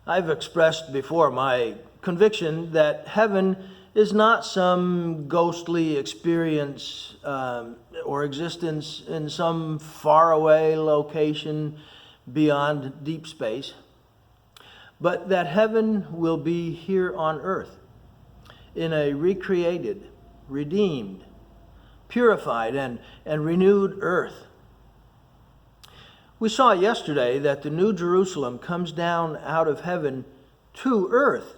I've expressed before my conviction that heaven is not some ghostly experience or existence in some faraway location beyond deep space, but that heaven will be here on earth in a recreated, redeemed, purified, and renewed earth. We saw yesterday that the New Jerusalem comes down out of heaven to earth.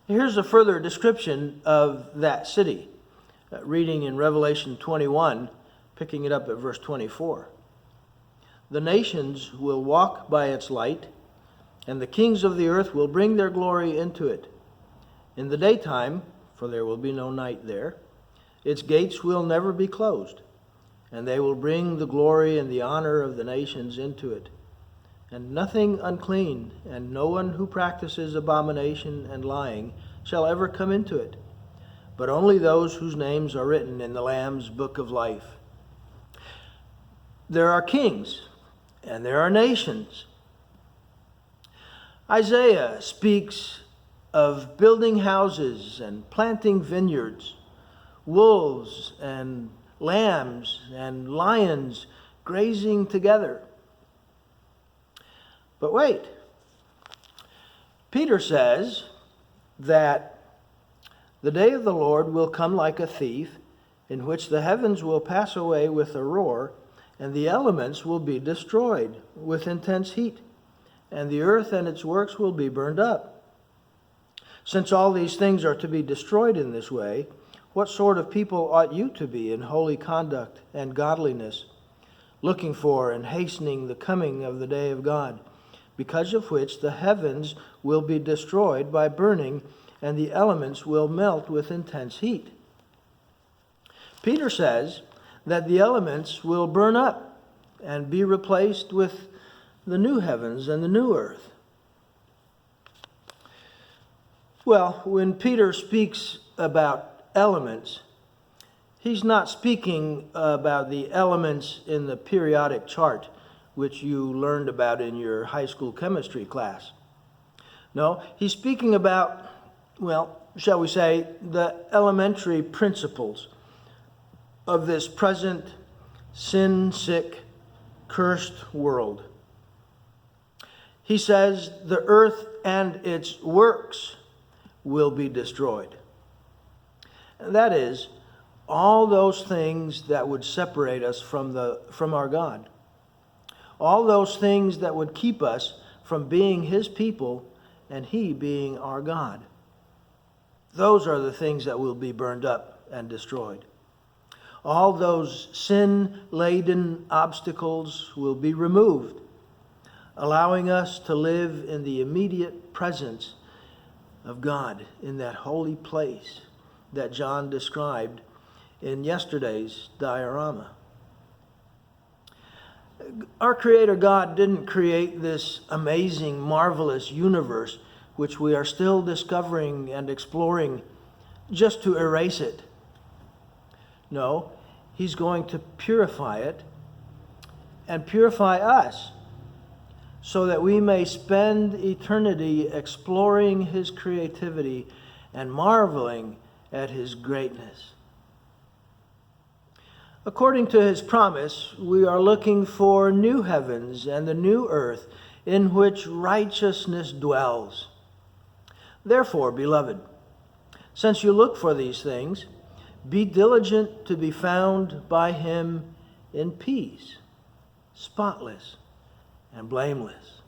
Here's a further description of that city, reading in Revelation 21, picking it up at verse 24. The nations will walk by its light, and the kings of the earth will bring their glory into it. In the daytime, for there will be no night there, its gates will never be closed, and they will bring the glory and the honor of the nations into it. And nothing unclean, and no one who practices abomination and lying shall ever come into it, but only those whose names are written in the Lamb's book of life. There are kings, and there are nations. Isaiah speaks of building houses and planting vineyards, wolves and lambs and lions grazing together. But wait, Peter says that the day of the Lord will come like a thief, in which the heavens will pass away with a roar, and the elements will be destroyed with intense heat, and the earth and its works will be burned up. Since all these things are to be destroyed in this way, what sort of people ought you to be in holy conduct and godliness, looking for and hastening the coming of the day of God, because of which the heavens will be destroyed by burning, and the elements will melt with intense heat? Peter says that the elements will burn up and be replaced with the new heavens and the new earth. Well, when Peter speaks about elements, he's not speaking about the elements in the periodic chart, which you learned about in your high school chemistry class. No, he's speaking about, well, shall we say, the elementary principles of this present sin-sick, cursed world. He says the earth and its works will be destroyed. That is, all those things that would separate us from our God. All those things that would keep us from being His people and He being our God. Those are the things that will be burned up and destroyed. All those sin-laden obstacles will be removed, allowing us to live in the immediate presence of God in that holy place that John described in yesterday's diorama. Our Creator God didn't create this amazing, marvelous universe which we are still discovering and exploring just to erase it. No, He's going to purify it and purify us so that we may spend eternity exploring His creativity and marveling at His greatness. According to His promise, we are looking for new heavens and the new earth in which righteousness dwells. Therefore, beloved, since you look for these things, be diligent to be found by Him in peace, spotless and blameless.